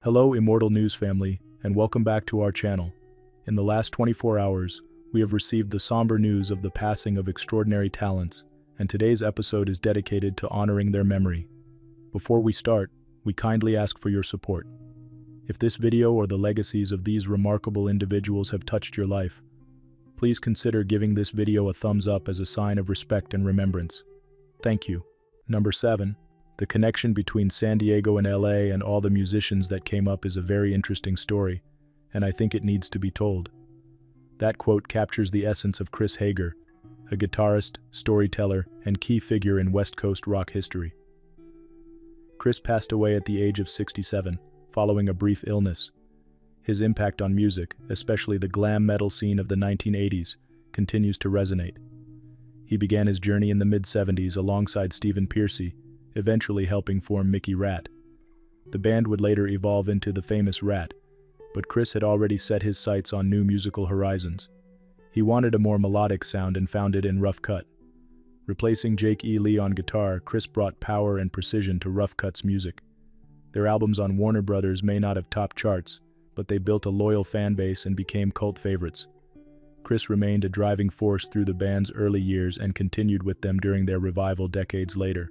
Hello, Immortal News family, and welcome back to our channel. In the last 24 hours, we have received the somber news of the passing of extraordinary talents, and today's episode is dedicated to honoring their memory. Before we start, we kindly ask for your support. If this video or the legacies of these remarkable individuals have touched your life, please consider giving this video a thumbs up as a sign of respect and remembrance. Thank you. Number 7. The connection between San Diego and LA and all the musicians that came up is a very interesting story, and I think it needs to be told. That quote captures the essence of Chris Hager, a guitarist, storyteller, and key figure in West Coast rock history. Chris passed away at the age of 67, following a brief illness. His impact on music, especially the glam metal scene of the 1980s, continues to resonate. He began his journey in the mid-70s alongside Stephen Pearcy, eventually helping form Mickey Rat. The band would later evolve into the famous Rat, but Chris had already set his sights on new musical horizons. He wanted a more melodic sound and found it in Rough Cutt. Replacing Jake E. Lee on guitar, Chris brought power and precision to Rough Cutt's music. Their albums on Warner Brothers may not have topped charts, but they built a loyal fan base and became cult favorites. Chris remained a driving force through the band's early years and continued with them during their revival decades later.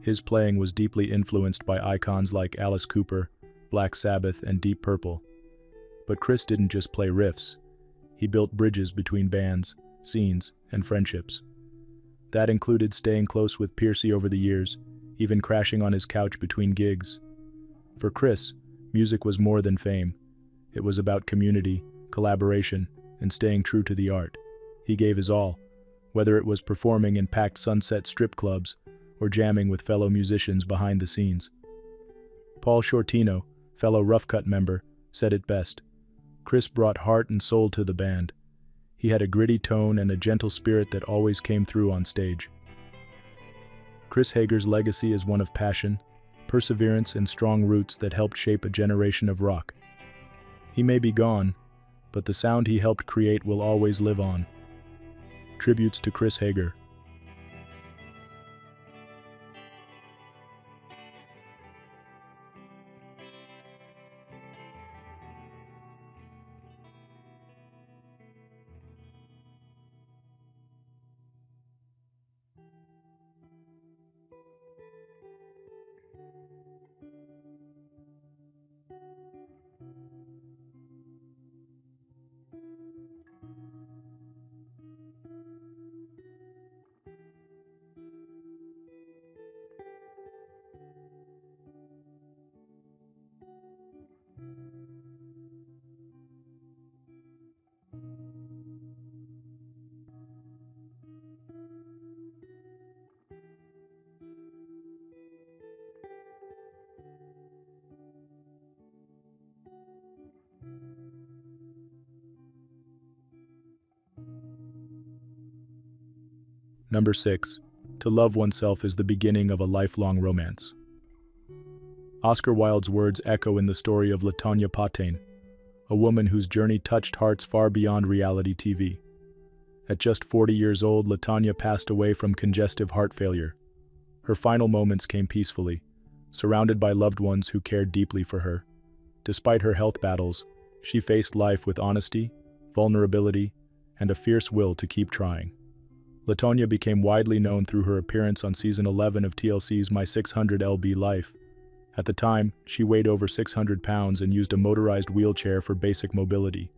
His playing was deeply influenced by icons like Alice Cooper, Black Sabbath, and Deep Purple. But Chris didn't just play riffs. He built bridges between bands, scenes, and friendships. That included staying close with Pearcy over the years, even crashing on his couch between gigs. For Chris, music was more than fame. It was about community, collaboration, and staying true to the art. He gave his all, whether it was performing in packed Sunset strip clubs or jamming with fellow musicians behind the scenes. Paul Shortino, fellow Rough Cutt member, said it best. Chris brought heart and soul to the band. He had a gritty tone and a gentle spirit that always came through on stage. Chris Hager's legacy is one of passion, perseverance, and strong roots that helped shape a generation of rock. He may be gone, but the sound he helped create will always live on. Tributes to Chris Hager. Number 6. To love oneself is the beginning of a lifelong romance. Oscar Wilde's words echo in the story of Latonya Pottain, a woman whose journey touched hearts far beyond reality TV. At just 40 years old, Latonya passed away from congestive heart failure. Her final moments came peacefully, surrounded by loved ones who cared deeply for her. Despite her health battles, she faced life with honesty, vulnerability, and a fierce will to keep trying. Latonya became widely known through her appearance on season 11 of TLC's My 600lb Life. At the time, she weighed over 600 pounds and used a motorized wheelchair for basic mobility.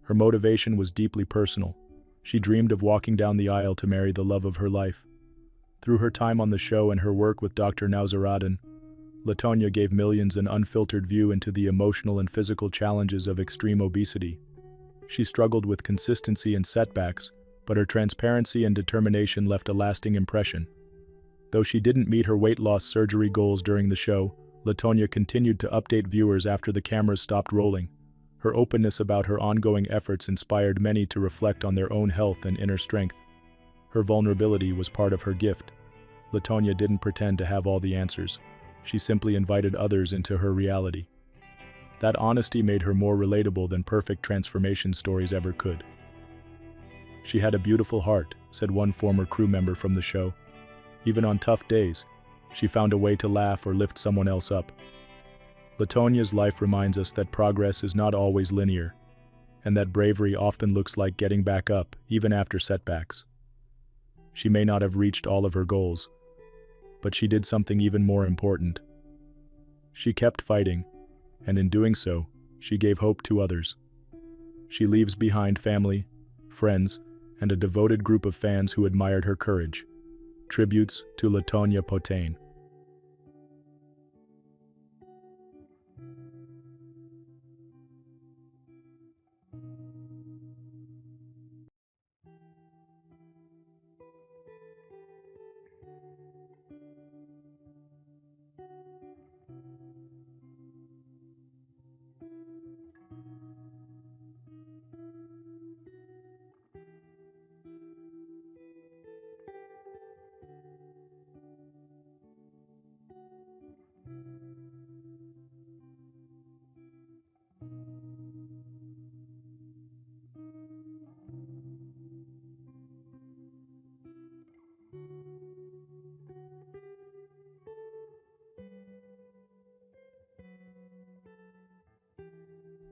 Her motivation was deeply personal. She dreamed of walking down the aisle to marry the love of her life. Through her time on the show and her work with Dr. Nauzaradin, Latonya gave millions an unfiltered view into the emotional and physical challenges of extreme obesity. She struggled with consistency and setbacks, but her transparency and determination left a lasting impression. Though she didn't meet her weight loss surgery goals during the show, Latonya continued to update viewers after the cameras stopped rolling. Her openness about her ongoing efforts inspired many to reflect on their own health and inner strength. Her vulnerability was part of her gift. Latonya didn't pretend to have all the answers. She simply invited others into her reality. That honesty made her more relatable than perfect transformation stories ever could. "She had a beautiful heart," said one former crew member from the show. "Even on tough days, she found a way to laugh or lift someone else up." Latonya's life reminds us that progress is not always linear, and that bravery often looks like getting back up, even after setbacks. She may not have reached all of her goals, but she did something even more important. She kept fighting, and in doing so, she gave hope to others. She leaves behind family, friends, and a devoted group of fans who admired her courage. Tributes to Latonya Pottain.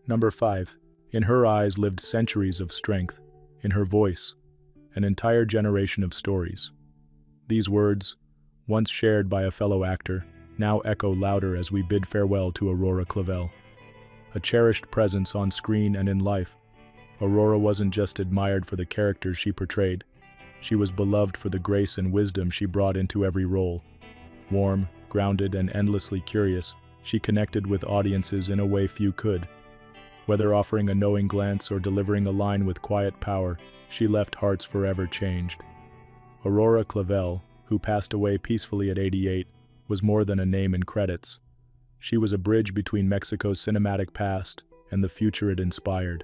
Number 5. In her eyes lived centuries of strength. In her voice, an entire generation of stories. These words, once shared by a fellow actor, now echo louder as we bid farewell to Aurora Clavel. A cherished presence on screen and in life, Aurora wasn't just admired for the characters she portrayed. She was beloved for the grace and wisdom she brought into every role. Warm, grounded, and endlessly curious, she connected with audiences in a way few could. Whether offering a knowing glance or delivering a line with quiet power, she left hearts forever changed. Aurora Clavel, who passed away peacefully at 88, was more than a name in credits. She was a bridge between Mexico's cinematic past and the future it inspired.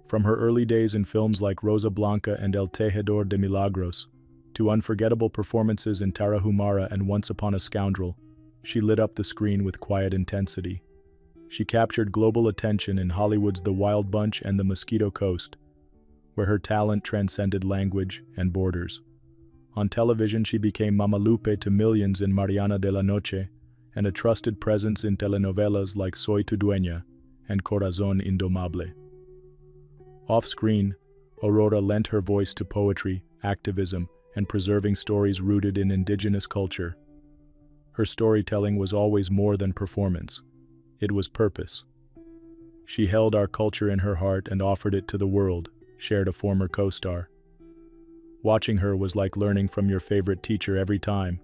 From her early days in films like Rosa Blanca and El Tejedor de Milagros, to unforgettable performances in Tarahumara and Once Upon a Scoundrel, she lit up the screen with quiet intensity. She captured global attention in Hollywood's The Wild Bunch and The Mosquito Coast, where her talent transcended language and borders. On television, she became Mama Lupe to millions in Mariana de la Noche, and a trusted presence in telenovelas like Soy tu dueña and Corazón Indomable. Off-screen, Aurora lent her voice to poetry, activism, and preserving stories rooted in indigenous culture. Her storytelling was always more than performance. It was purpose. She held our culture in her heart and offered it to the world, shared a former co-star. Watching her was like learning from your favorite teacher every time.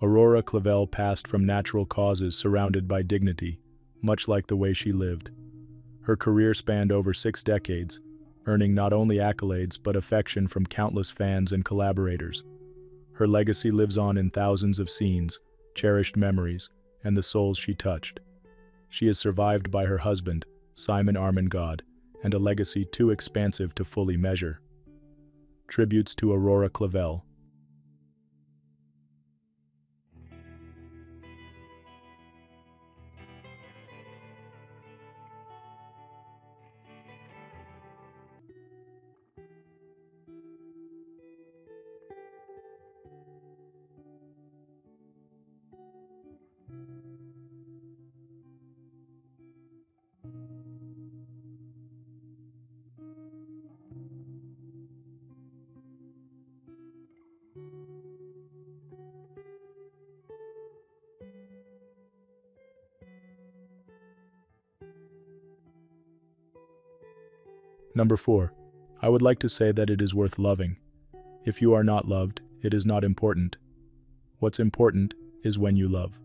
Aurora Clavel passed from natural causes surrounded by dignity, much like the way she lived. Her career spanned over 6 decades, earning not only accolades but affection from countless fans and collaborators. Her legacy lives on in thousands of scenes, cherished memories, and the souls she touched. She is survived by her husband, Simon Armengod, and a legacy too expansive to fully measure. Tributes to Aurora Clavel. Number 4. I would like to say that it is worth loving. If you are not loved, it is not important. What's important is when you love.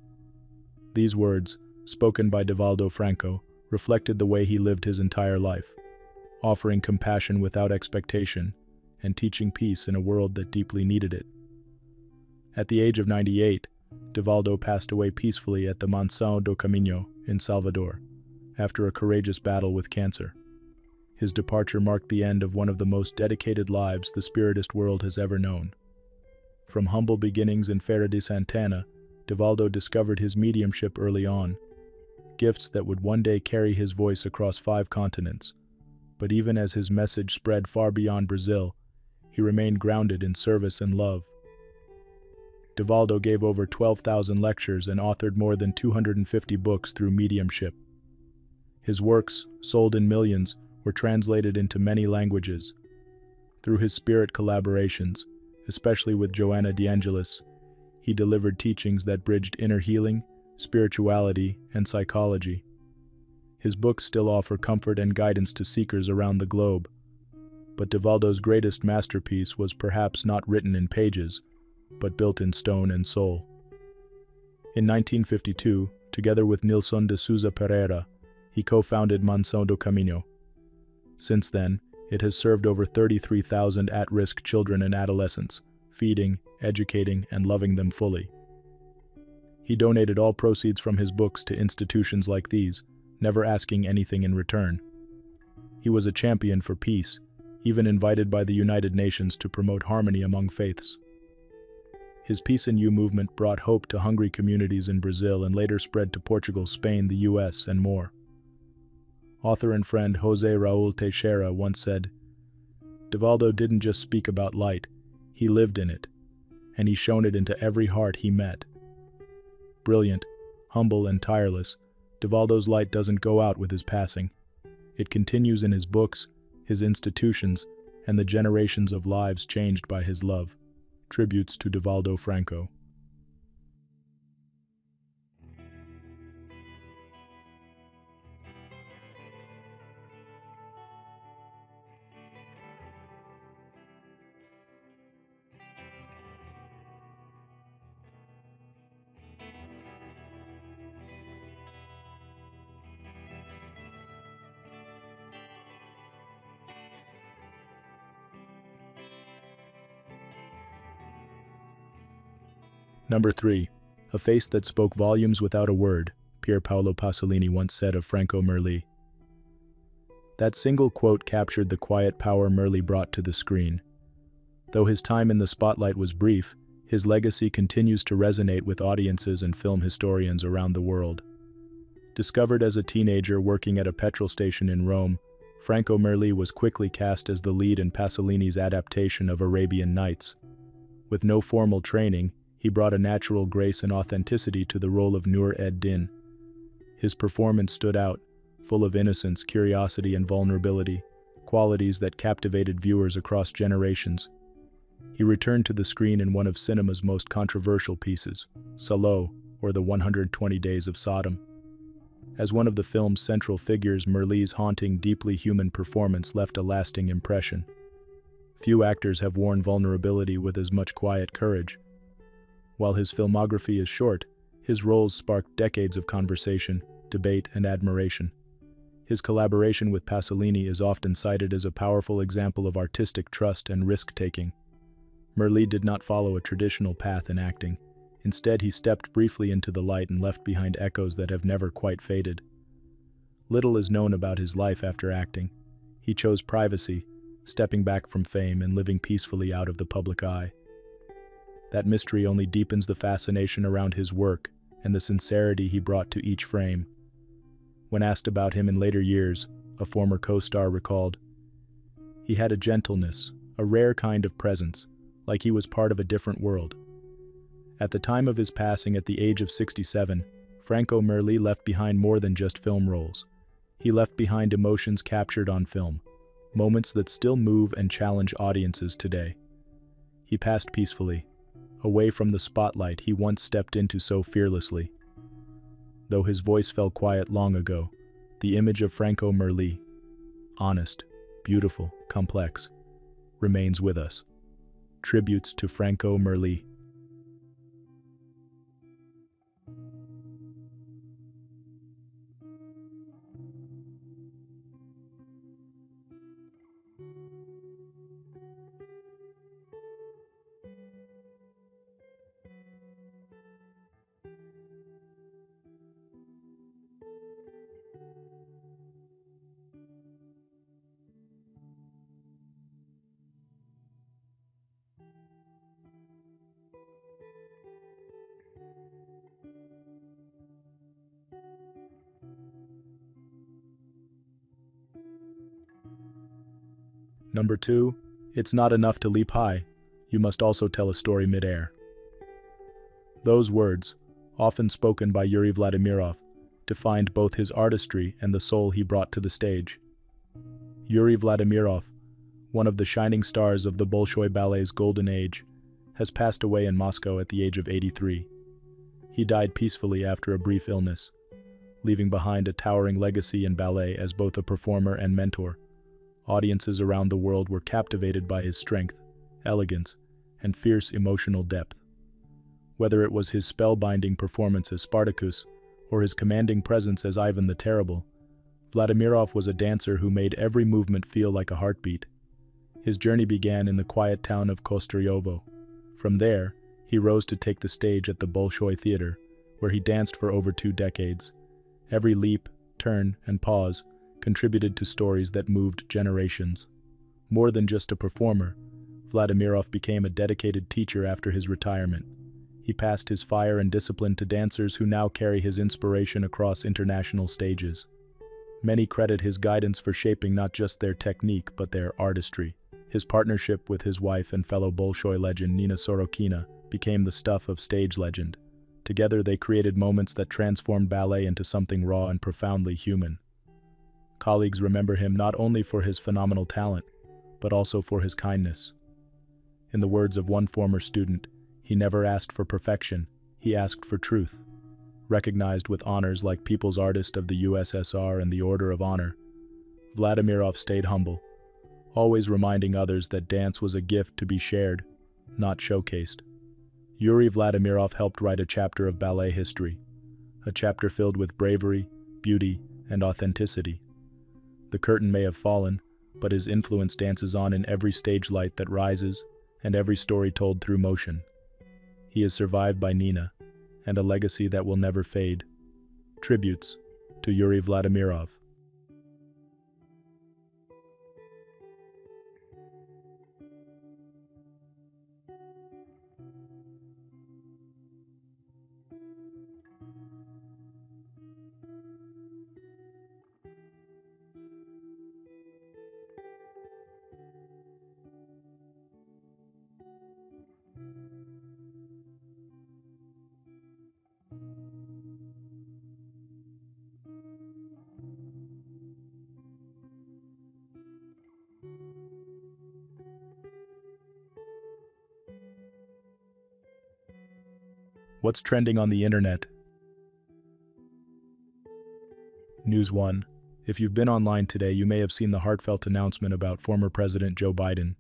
These words, spoken by Divaldo Franco, reflected the way he lived his entire life, offering compassion without expectation and teaching peace in a world that deeply needed it. At the age of 98, Divaldo passed away peacefully at the Mansão do Caminho in Salvador, after a courageous battle with cancer. His departure marked the end of one of the most dedicated lives the spiritist world has ever known. From humble beginnings in Feira de Santana, Divaldo discovered his mediumship early on, gifts that would one day carry his voice across 5 continents. But even as his message spread far beyond Brazil, he remained grounded in service and love. Divaldo gave over 12,000 lectures and authored more than 250 books through mediumship. His works, sold in millions, were translated into many languages. Through his spirit collaborations, especially with Joanna de Angelis, he delivered teachings that bridged inner healing, spirituality, and psychology. His books still offer comfort and guidance to seekers around the globe. But Divaldo's greatest masterpiece was perhaps not written in pages, but built in stone and soul. In 1952, together with Nilson de Souza Pereira, he co-founded Mansão do Caminho. Since then, it has served over 33,000 at-risk children and adolescents, feeding, educating, and loving them fully. He donated all proceeds from his books to institutions like these, never asking anything in return. He was a champion for peace, even invited by the United Nations to promote harmony among faiths. His Peace in You movement brought hope to hungry communities in Brazil and later spread to Portugal, Spain, the US, and more. Author and friend José Raúl Teixeira once said, "Divaldo didn't just speak about light, he lived in it, and he shone it into every heart he met." Brilliant, humble, and tireless, Divaldo's light doesn't go out with his passing. It continues in his books, his institutions, and the generations of lives changed by his love. Tributes to Divaldo Franco. Number 3. A face that spoke volumes without a word, Pier Paolo Pasolini once said of Franco Merli. That single quote captured the quiet power Merli brought to the screen. Though his time in the spotlight was brief, his legacy continues to resonate with audiences and film historians around the world. Discovered as a teenager working at a petrol station in Rome, Franco Merli was quickly cast as the lead in Pasolini's adaptation of Arabian Nights. With no formal training, he brought a natural grace and authenticity to the role of Nur ed-Din. His performance stood out, full of innocence, curiosity, and vulnerability, qualities that captivated viewers across generations. He returned to the screen in one of cinema's most controversial pieces, Salo, or The 120 Days of Sodom. As one of the film's central figures, Merli's haunting, deeply human performance left a lasting impression. Few actors have worn vulnerability with as much quiet courage. While his filmography is short, his roles sparked decades of conversation, debate, and admiration. His collaboration with Pasolini is often cited as a powerful example of artistic trust and risk-taking. Merli did not follow a traditional path in acting. Instead, he stepped briefly into the light and left behind echoes that have never quite faded. Little is known about his life after acting. He chose privacy, stepping back from fame and living peacefully out of the public eye. That mystery only deepens the fascination around his work and the sincerity he brought to each frame. When asked about him in later years, a former co-star recalled, "He had a gentleness, a rare kind of presence, like he was part of a different world." At the time of his passing at the age of 67, Franco Merli left behind more than just film roles. He left behind emotions captured on film, moments that still move and challenge audiences today. He passed peacefully, away from the spotlight he once stepped into so fearlessly. Though his voice fell quiet long ago, the image of Franco Merli, honest, beautiful, complex, remains with us. Tributes to Franco Merli. Number 2, it's not enough to leap high, you must also tell a story mid-air. Those words, often spoken by Yuri Vladimirov, defined both his artistry and the soul he brought to the stage. Yuri Vladimirov, one of the shining stars of the Bolshoi Ballet's golden age, has passed away in Moscow at the age of 83. He died peacefully after a brief illness, leaving behind a towering legacy in ballet as both a performer and mentor. Audiences around the world were captivated by his strength, elegance, and fierce emotional depth. Whether it was his spellbinding performance as Spartacus or his commanding presence as Ivan the Terrible, Vladimirov was a dancer who made every movement feel like a heartbeat. His journey began in the quiet town of Kosteryovo. From there, he rose to take the stage at the Bolshoi Theater, where he danced for over 2 decades. Every leap, turn, and pause contributed to stories that moved generations. More than just a performer, Vladimirov became a dedicated teacher after his retirement. He passed his fire and discipline to dancers who now carry his inspiration across international stages. Many credit his guidance for shaping not just their technique but their artistry. His partnership with his wife and fellow Bolshoi legend Nina Sorokina became the stuff of stage legend. Together they created moments that transformed ballet into something raw and profoundly human. Colleagues remember him not only for his phenomenal talent, but also for his kindness. In the words of one former student, he never asked for perfection, he asked for truth. Recognized with honors like People's Artist of the USSR and the Order of Honor, Vladimirov stayed humble, always reminding others that dance was a gift to be shared, not showcased. Yuri Vladimirov helped write a chapter of ballet history, a chapter filled with bravery, beauty, and authenticity. The curtain may have fallen, but his influence dances on in every stage light that rises and every story told through motion. He is survived by Nina, and a legacy that will never fade. Tributes to Yuri Vladimirov. What's trending on the internet? News 1. If you've been online today, you may have seen the heartfelt announcement about former President Joe Biden.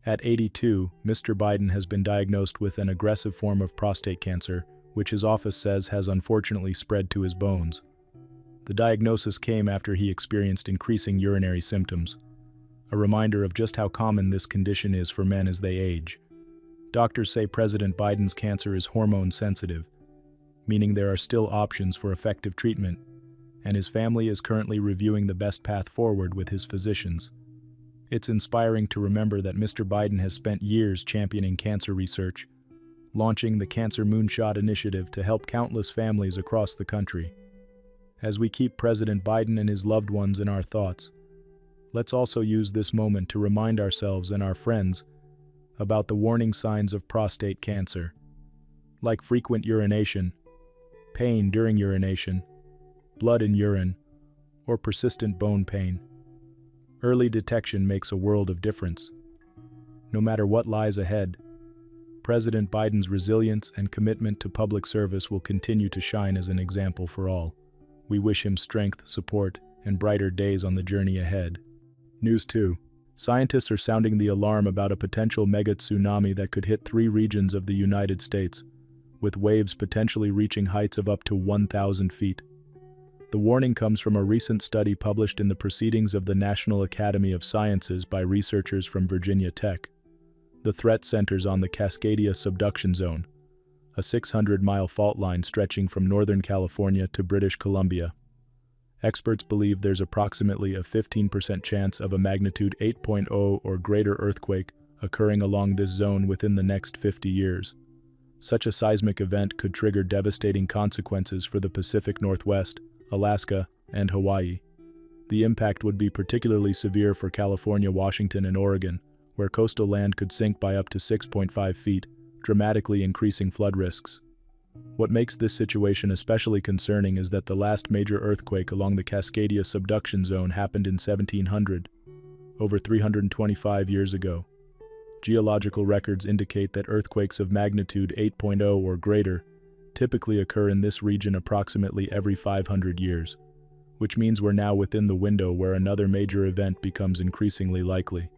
At 82, Mr. Biden has been diagnosed with an aggressive form of prostate cancer, which his office says has unfortunately spread to his bones. The diagnosis came after he experienced increasing urinary symptoms, a reminder of just how common this condition is for men as they age. Doctors say President Biden's cancer is hormone sensitive, meaning there are still options for effective treatment, and his family is currently reviewing the best path forward with his physicians. It's inspiring to remember that Mr. Biden has spent years championing cancer research, launching the Cancer Moonshot Initiative to help countless families across the country. As we keep President Biden and his loved ones in our thoughts, let's also use this moment to remind ourselves and our friends about the warning signs of prostate cancer, like frequent urination, pain during urination, blood in urine, or persistent bone pain. Early detection makes a world of difference. No matter what lies ahead, President Biden's resilience and commitment to public service will continue to shine as an example for all. We wish him strength, support, and brighter days on the journey ahead. News 2. Scientists are sounding the alarm about a potential mega tsunami that could hit 3 regions of the United States, with waves potentially reaching heights of up to 1,000 feet. The warning comes from a recent study published in the Proceedings of the National Academy of Sciences by researchers from Virginia Tech. The threat centers on the Cascadia subduction zone, a 600-mile fault line stretching from Northern California to British Columbia. Experts believe there's approximately a 15% chance of a magnitude 8.0 or greater earthquake occurring along this zone within the next 50 years. Such a seismic event could trigger devastating consequences for the Pacific Northwest, Alaska, and Hawaii. The impact would be particularly severe for California, Washington, and Oregon, where coastal land could sink by up to 6.5 feet, dramatically increasing flood risks. What makes this situation especially concerning is that the last major earthquake along the Cascadia subduction zone happened in 1700, over 325 years ago. Geological records indicate that earthquakes of magnitude 8.0 or greater typically occur in this region approximately every 500 years, which means we're now within the window where another major event becomes increasingly likely.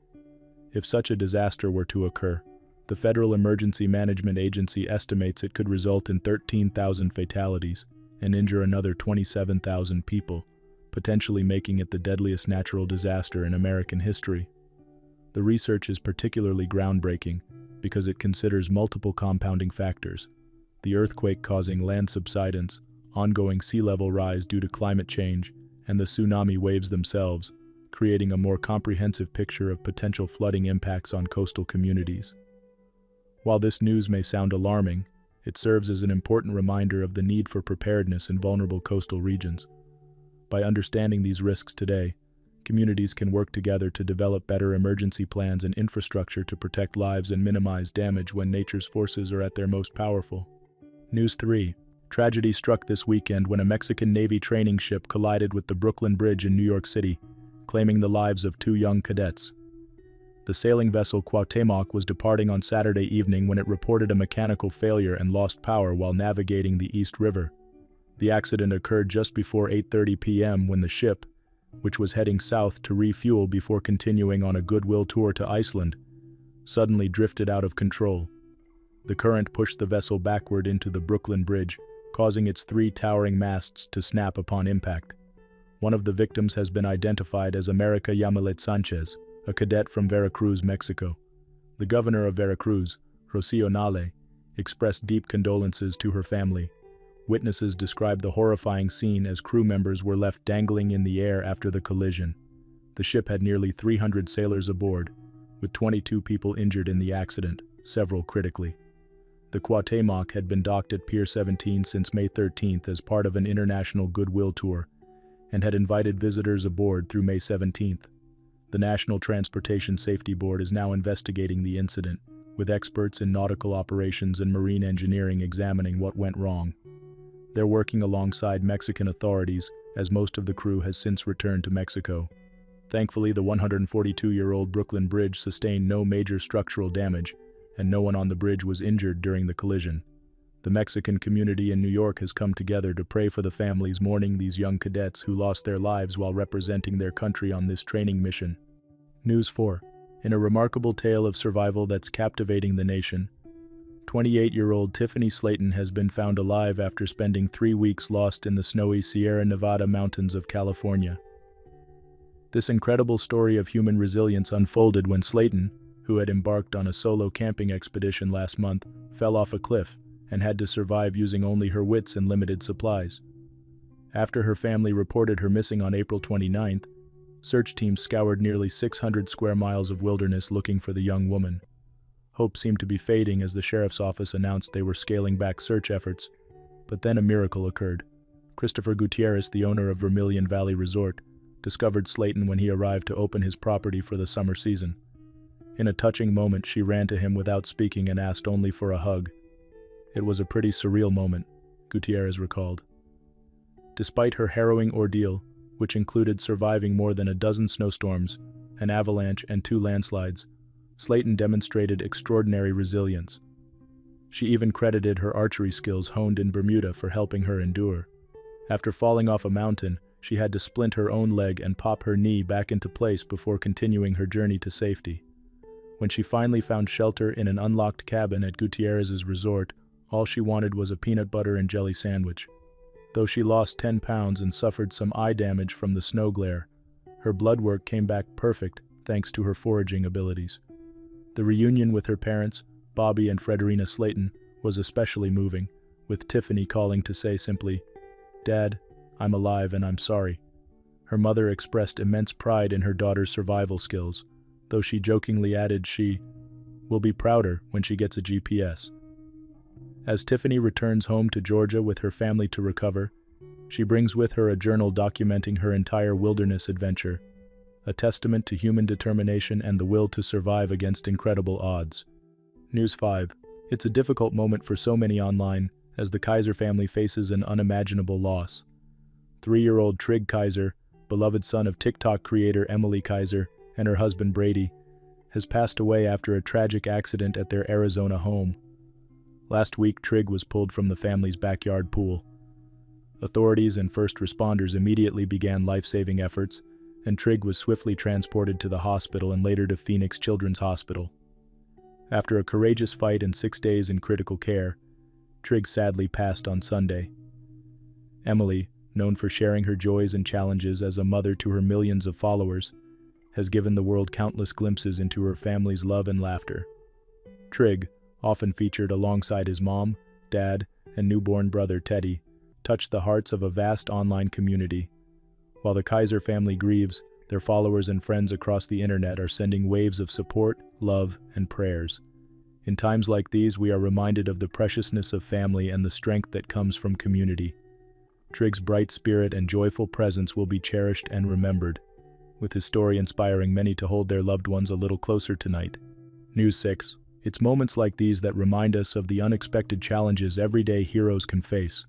If such a disaster were to occur, the Federal Emergency Management Agency estimates it could result in 13,000 fatalities and injure another 27,000 people, potentially making it the deadliest natural disaster in American history. The research is particularly groundbreaking because it considers multiple compounding factors: the earthquake causing land subsidence, ongoing sea level rise due to climate change, and the tsunami waves themselves, creating a more comprehensive picture of potential flooding impacts on coastal communities. While this news may sound alarming, it serves as an important reminder of the need for preparedness in vulnerable coastal regions. By understanding these risks today, communities can work together to develop better emergency plans and infrastructure to protect lives and minimize damage when nature's forces are at their most powerful. News 3. Tragedy struck this weekend when a Mexican Navy training ship collided with the Brooklyn Bridge in New York City, claiming the lives of 2 young cadets. The sailing vessel Cuauhtémoc was departing on Saturday evening when it reported a mechanical failure and lost power while navigating the East River. The accident occurred just before 8:30 p.m. when the ship, which was heading south to refuel before continuing on a goodwill tour to Iceland, suddenly drifted out of control. The current pushed the vessel backward into the Brooklyn Bridge, causing its 3 towering masts to snap upon impact. One of the victims has been identified as America Yamilet Sanchez, a cadet from Veracruz, Mexico. The governor of Veracruz, Rocio Nale, expressed deep condolences to her family. Witnesses described the horrifying scene as crew members were left dangling in the air after the collision. The ship had nearly 300 sailors aboard, with 22 people injured in the accident, several critically. The Cuauhtémoc had been docked at Pier 17 since May 13th as part of an international goodwill tour, and had invited visitors aboard through May 17th. The National Transportation Safety Board is now investigating the incident, with experts in nautical operations and marine engineering examining what went wrong. They're working alongside Mexican authorities, as most of the crew has since returned to Mexico. Thankfully, the 142-year-old Brooklyn Bridge sustained no major structural damage, and no one on the bridge was injured during the collision. The Mexican community in New York has come together to pray for the families mourning these young cadets who lost their lives while representing their country on this training mission. News 4. In a remarkable tale of survival that's captivating the nation, 28-year-old Tiffany Slayton has been found alive after spending 3 weeks lost in the snowy Sierra Nevada mountains of California. This incredible story of human resilience unfolded when Slayton, who had embarked on a solo camping expedition last month, fell off a cliff and had to survive using only her wits and limited supplies. After her family reported her missing on April 29th, search teams scoured nearly 600 square miles of wilderness looking for the young woman. Hope seemed to be fading as the sheriff's office announced they were scaling back search efforts, but then a miracle occurred. Christopher Gutierrez, the owner of Vermilion Valley Resort, discovered Slayton when he arrived to open his property for the summer season. In a touching moment, she ran to him without speaking and asked only for a hug. It was a pretty surreal moment, Gutierrez recalled. Despite her harrowing ordeal, which included surviving more than a dozen snowstorms, an avalanche, and 2 landslides, Slayton demonstrated extraordinary resilience. She even credited her archery skills honed in Bermuda for helping her endure. After falling off a mountain, she had to splint her own leg and pop her knee back into place before continuing her journey to safety. When she finally found shelter in an unlocked cabin at Gutierrez's resort, all she wanted was a peanut butter and jelly sandwich. Though she lost 10 pounds and suffered some eye damage from the snow glare, her blood work came back perfect thanks to her foraging abilities. The reunion with her parents, Bobby and Frederina Slayton, was especially moving, with Tiffany calling to say simply, "Dad, I'm alive and I'm sorry." Her mother expressed immense pride in her daughter's survival skills, though she jokingly added she will be prouder when she gets a GPS. As Tiffany returns home to Georgia with her family to recover, she brings with her a journal documenting her entire wilderness adventure, a testament to human determination and the will to survive against incredible odds. News 5. It's a difficult moment for so many online, as the Kaiser family faces an unimaginable loss. 3-year-old Trig Kaiser, beloved son of TikTok creator Emily Kaiser and her husband Brady, has passed away after a tragic accident at their Arizona home. Last week, Trig was pulled from the family's backyard pool. Authorities and first responders immediately began life-saving efforts, and Trig was swiftly transported to the hospital and later to Phoenix Children's Hospital. After a courageous fight and 6 days in critical care, Trig sadly passed on Sunday. Emily, known for sharing her joys and challenges as a mother to her millions of followers, has given the world countless glimpses into her family's love and laughter. Trig, often featured alongside his mom, dad, and newborn brother Teddy, touched the hearts of a vast online community. While the Kaiser family grieves, their followers and friends across the internet are sending waves of support, love, and prayers. In times like these, we are reminded of the preciousness of family and the strength that comes from community. Trig's bright spirit and joyful presence will be cherished and remembered, with his story inspiring many to hold their loved ones a little closer tonight. News 6. It's moments like these that remind us of the unexpected challenges everyday heroes can face.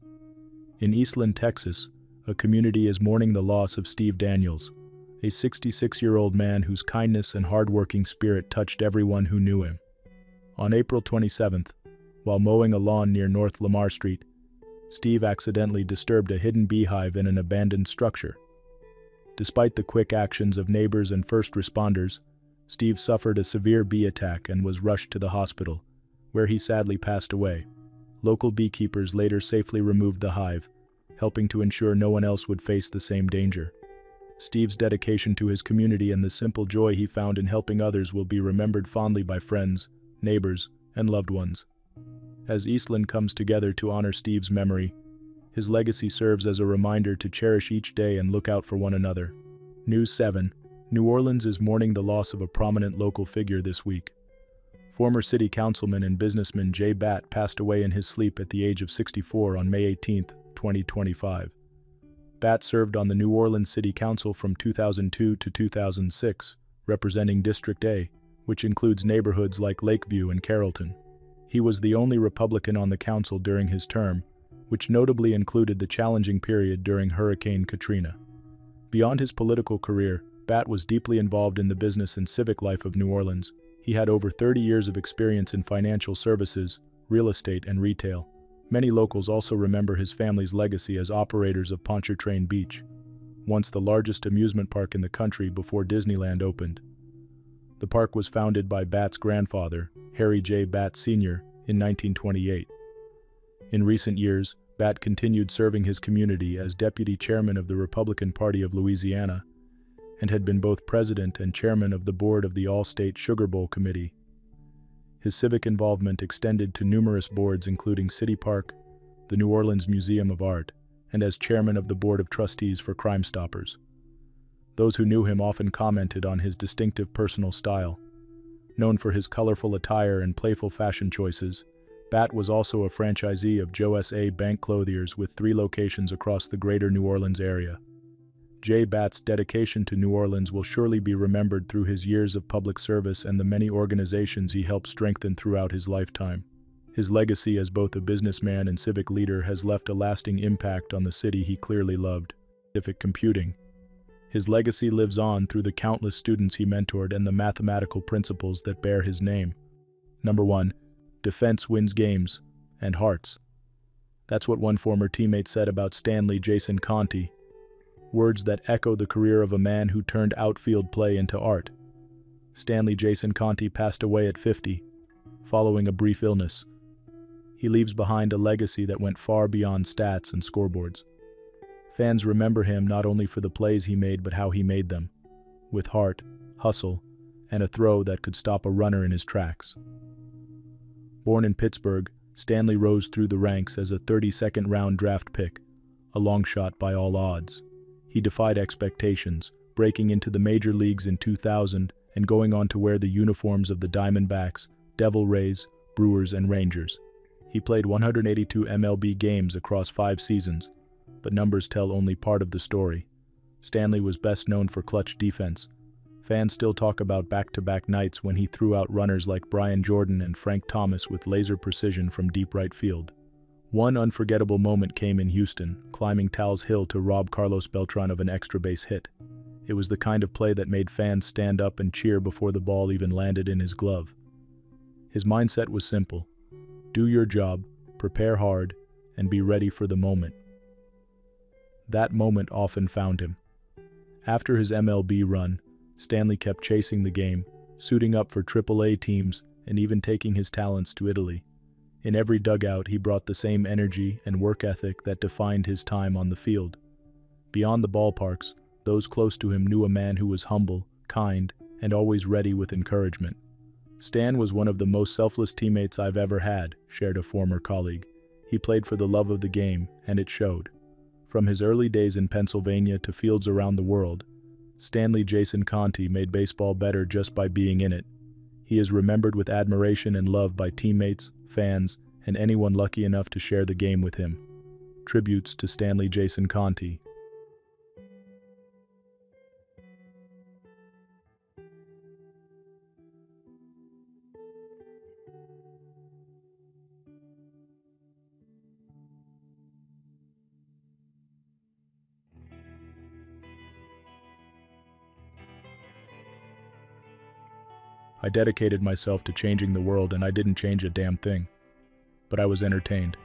In Eastland, Texas, a community is mourning the loss of Steve Daniels, a 66-year-old man whose kindness and hard-working spirit touched everyone who knew him. On April 27th, while mowing a lawn near North Lamar Street, Steve accidentally disturbed a hidden beehive in an abandoned structure. Despite the quick actions of neighbors and first responders, Steve suffered a severe bee attack and was rushed to the hospital, where he sadly passed away. Local beekeepers later safely removed the hive, helping to ensure no one else would face the same danger. Steve's dedication to his community and the simple joy he found in helping others will be remembered fondly by friends, neighbors, and loved ones. As Eastland comes together to honor Steve's memory, his legacy serves as a reminder to cherish each day and look out for one another. News 7. New Orleans is mourning the loss of a prominent local figure this week. Former city councilman and businessman Jay Batt passed away in his sleep at the age of 64 on May 18, 2025. Batt served on the New Orleans City Council from 2002 to 2006, representing District A, which includes neighborhoods like Lakeview and Carrollton. He was the only Republican on the council during his term, which notably included the challenging period during Hurricane Katrina. Beyond his political career, Batt was deeply involved in the business and civic life of New Orleans. He had over 30 years of experience in financial services, real estate, and retail. Many locals also remember his family's legacy as operators of Pontchartrain Beach, once the largest amusement park in the country before Disneyland opened. The park was founded by Batt's grandfather, Harry J. Batt Sr., in 1928. In recent years, Batt continued serving his community as deputy chairman of the Republican Party of Louisiana and had been both president and chairman of the board of the All-State Sugar Bowl Committee. His civic involvement extended to numerous boards including City Park, the New Orleans Museum of Art, and as chairman of the Board of Trustees for Crime Stoppers. Those who knew him often commented on his distinctive personal style. Known for his colorful attire and playful fashion choices, Batt was also a franchisee of Joe S.A. Bank Clothiers with 3 locations across the greater New Orleans area. J. Batt's dedication to New Orleans will surely be remembered through his years of public service and the many organizations he helped strengthen throughout his lifetime. His legacy as both a businessman and civic leader has left a lasting impact on the city he clearly loved. Scientific computing. His legacy lives on through the countless students he mentored and the mathematical principles that bear his name. Number 1. Defense wins games and hearts. That's what one former teammate said about Stanley Jason Conti. Words that echo the career of a man who turned outfield play into art. Stanley Jason Conti passed away at 50, following a brief illness. He leaves behind a legacy that went far beyond stats and scoreboards. Fans remember him not only for the plays he made but how he made them, with heart, hustle, and a throw that could stop a runner in his tracks. Born in Pittsburgh, Stanley rose through the ranks as a 32nd round draft pick, a long shot by all odds. He defied expectations, breaking into the major leagues in 2000 and going on to wear the uniforms of the Diamondbacks, Devil Rays, Brewers, and Rangers. He played 182 MLB games across 5 seasons, but numbers tell only part of the story. Stanley was best known for clutch defense. Fans still talk about back-to-back nights when he threw out runners like Brian Jordan and Frank Thomas with laser precision from deep right field. One unforgettable moment came in Houston, climbing Tal's Hill to rob Carlos Beltran of an extra base hit. It was the kind of play that made fans stand up and cheer before the ball even landed in his glove. His mindset was simple: do your job, prepare hard, and be ready for the moment. That moment often found him. After his MLB run, Stanley kept chasing the game, suiting up for AAA teams and even taking his talents to Italy. In every dugout, he brought the same energy and work ethic that defined his time on the field. Beyond the ballparks, those close to him knew a man who was humble, kind, and always ready with encouragement. "Stan was one of the most selfless teammates I've ever had," shared a former colleague. "He played for the love of the game, and it showed." From his early days in Pennsylvania to fields around the world, Stanley Jason Conti made baseball better just by being in it. He is remembered with admiration and love by teammates, fans, and anyone lucky enough to share the game with him. Tributes to Stanley Jason Conti. I dedicated myself to changing the world, and I didn't change a damn thing. But I was entertained.